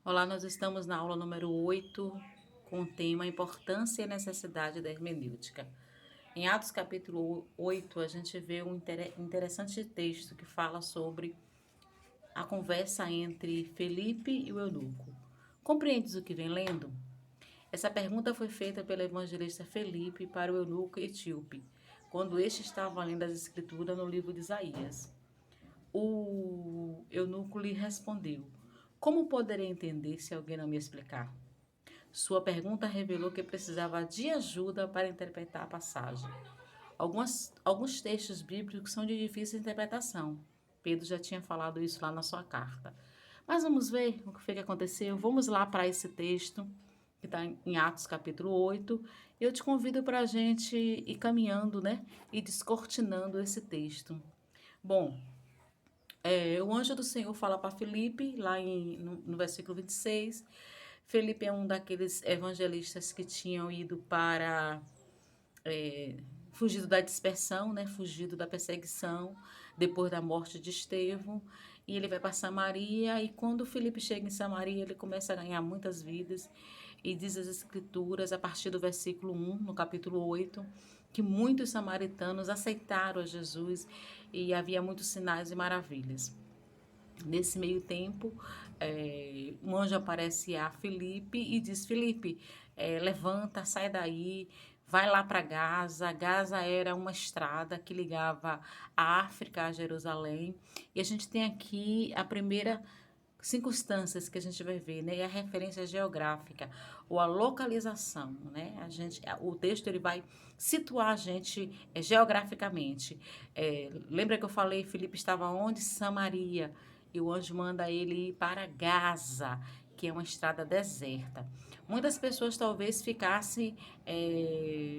Olá, nós estamos na aula número 8, com o tema Importância e Necessidade da Hermenêutica. Em Atos capítulo 8, a gente vê um interessante texto que fala sobre a conversa entre Felipe e o eunuco. Compreendes o que vem lendo? Essa pergunta foi feita pelo evangelista Felipe para o eunuco etíope, quando este estava lendo as escrituras no livro de Isaías. O eunuco lhe respondeu: Como poderei entender se alguém não me explicar? Sua pergunta revelou que precisava de ajuda para interpretar a passagem. Alguns textos bíblicos são de difícil interpretação. Pedro já tinha falado isso lá na sua carta. Mas vamos ver o que foi que aconteceu. Vamos lá para esse texto, que está em Atos capítulo 8. Eu te convido para a gente ir caminhando, né? E descortinando esse texto. Bom, o anjo do Senhor fala para Felipe, lá no versículo 26. Felipe é um daqueles evangelistas que tinham ido para fugido da dispersão, né? Fugido da perseguição, depois da morte de Estevão. E ele vai para Samaria, e quando Felipe chega em Samaria, ele começa a ganhar muitas vidas. E diz as Escrituras, a partir do versículo 1, no capítulo 8, que muitos samaritanos aceitaram a Jesus e havia muitos sinais e maravilhas. Nesse meio tempo, um anjo aparece a Felipe e diz: Felipe, levanta, sai daí, vai lá para Gaza. Gaza era uma estrada que ligava a África a Jerusalém. E a gente tem aqui a primeira circunstâncias que a gente vai ver, né? E a referência geográfica ou a localização, né? O texto ele vai situar a gente geograficamente. Lembra que eu falei, Filipe estava onde? Samaria. E o anjo manda ele ir para Gaza, que é uma estrada deserta. Muitas pessoas talvez ficassem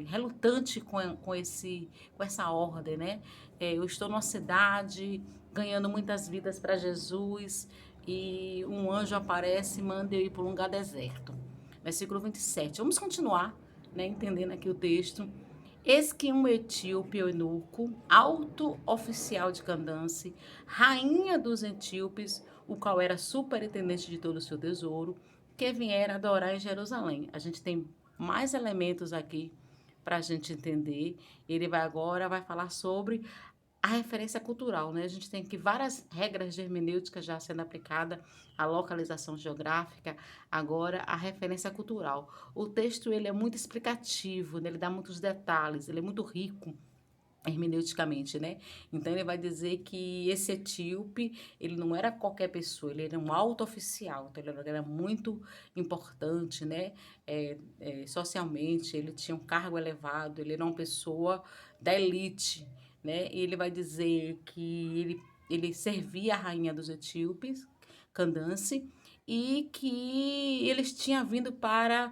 relutantes com essa ordem, né? Eu estou numa cidade ganhando muitas vidas para Jesus e um anjo aparece e manda eu ir para um lugar deserto. Versículo 27. Vamos continuar, né, entendendo aqui o texto. Eis que um etíope eunuco, alto oficial de Candance, rainha dos etíopes, o qual era superintendente de todo o seu tesouro, que viera adorar em Jerusalém. A gente tem mais elementos aqui para a gente entender. Ele vai falar sobre a referência cultural, né? A gente tem aqui várias regras de hermenêutica já sendo aplicada, a localização geográfica, agora a referência cultural. O texto ele é muito explicativo, né? Ele dá muitos detalhes, ele é muito rico hermeneuticamente, né? Então ele vai dizer que esse etíope, ele não era qualquer pessoa, ele era um alto oficial, então ele era muito importante, né? Socialmente, ele tinha um cargo elevado, ele era uma pessoa da elite, né? E ele vai dizer que ele servia a rainha dos etíopes, Candance, e que eles tinham vindo para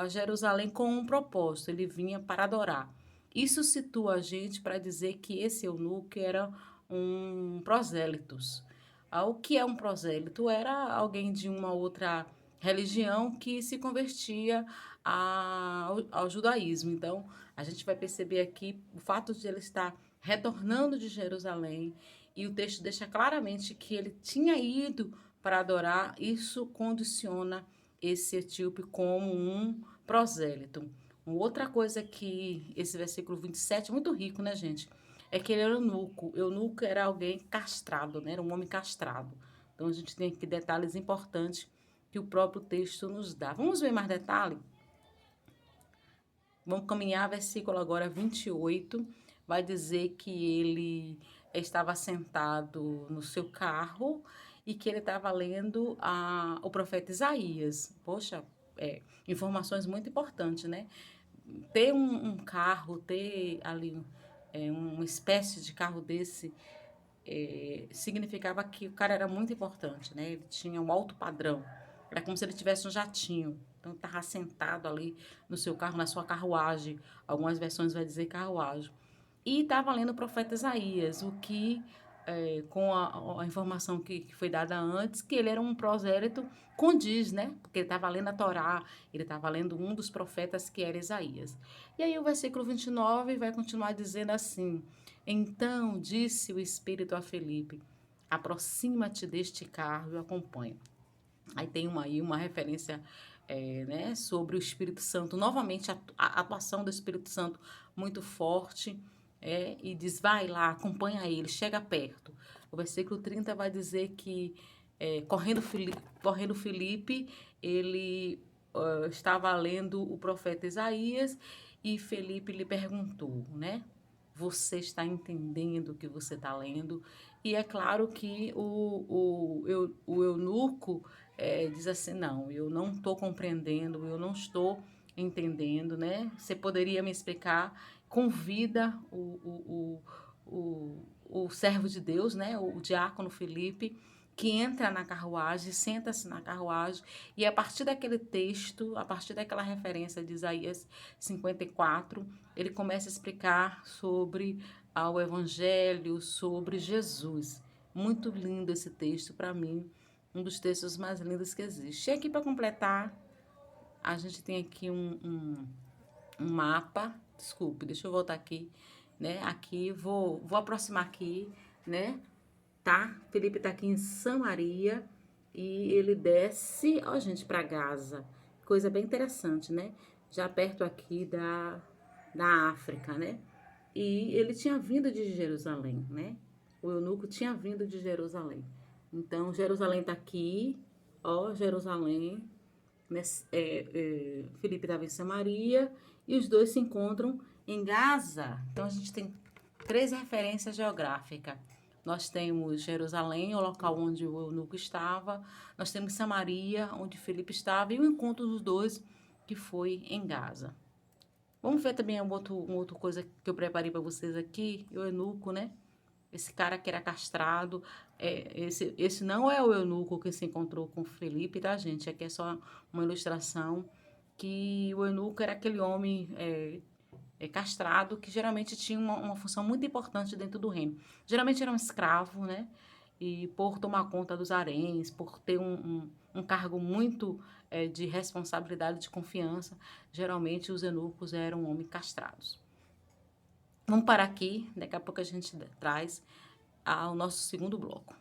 Jerusalém com um propósito, ele vinha para adorar. Isso situa a gente para dizer que esse eunuco era um prosélitos. O que é um prosélito? Era alguém de uma outra religião que se convertia ao judaísmo. Então, a gente vai perceber aqui o fato de ele estar retornando de Jerusalém e o texto deixa claramente que ele tinha ido para adorar. Isso condiciona esse etíope como um prosélito. Uma outra coisa que esse versículo 27 é muito rico, né, gente? É que ele era eunuco. Eunuco era alguém castrado, né? Era um homem castrado. Então a gente tem aqui detalhes importantes que o próprio texto nos dá. Vamos ver mais detalhes? Vamos caminhar, versículo agora 28, vai dizer que ele estava sentado no seu carro e que ele estava lendo o profeta Isaías. Poxa, informações muito importantes, né? Ter um carro, ter ali uma espécie de carro desse, significava que o cara era muito importante, né? Ele tinha um alto padrão. Era como se ele tivesse um jatinho. Então, estava sentado ali no seu carro, na sua carruagem. Algumas versões vai dizer carruagem. E estava lendo o profeta Isaías, o que, com a informação que foi dada antes, que ele era um prosélito, condiz, né? Porque ele estava lendo a Torá, ele estava lendo um dos profetas que era Isaías. E aí o versículo 29 vai continuar dizendo assim: Então disse o Espírito a Felipe: Aproxima-te deste carro e o acompanha. Aí tem uma referência né, sobre o Espírito Santo, novamente a atuação do Espírito Santo muito forte, e diz, vai lá, acompanha ele, chega perto. O versículo 30 vai dizer que correndo Filipe, ele estava lendo o profeta Isaías e Felipe lhe perguntou, né? Você está entendendo o que você está lendo? E é claro que o eunuco diz assim, não, eu não estou compreendendo, eu não estou entendendo, né? Você poderia me explicar? Convida o servo de Deus, né? O diácono Felipe, que entra na carruagem, senta-se na carruagem, e a partir daquele texto, a partir daquela referência de Isaías 54, ele começa a explicar sobre o Evangelho, sobre Jesus. Muito lindo esse texto, para mim, um dos textos mais lindos que existe. E aqui, para completar, a gente tem aqui um mapa. Desculpe, deixa eu voltar aqui, né? Aqui, vou aproximar aqui, né? Tá? Felipe tá aqui em Samaria e ele desce, ó, gente, para Gaza. Coisa bem interessante, né? Já perto aqui da África, né? E ele tinha vindo de Jerusalém, né? O eunuco tinha vindo de Jerusalém. Então, Jerusalém tá aqui, ó, Jerusalém. Felipe estava em Samaria e os dois se encontram em Gaza. Então, a gente tem 3 referências geográficas. Nós temos Jerusalém, o local onde o eunuco estava. Nós temos Samaria, onde Felipe estava. E o encontro dos dois, que foi em Gaza. Vamos ver também uma outra coisa que eu preparei para vocês aqui. O eunuco, né? Esse cara que era castrado. Esse não é o eunuco que se encontrou com Felipe, tá, gente? Aqui é só uma ilustração. Que o eunuco era aquele homem castrado, que geralmente tinha uma função muito importante dentro do reino. Geralmente era um escravo, né? E por tomar conta dos haréns, por ter um cargo muito de responsabilidade, de confiança, geralmente os eunucos eram homens castrados. Vamos parar aqui, daqui a pouco a gente traz o nosso segundo bloco.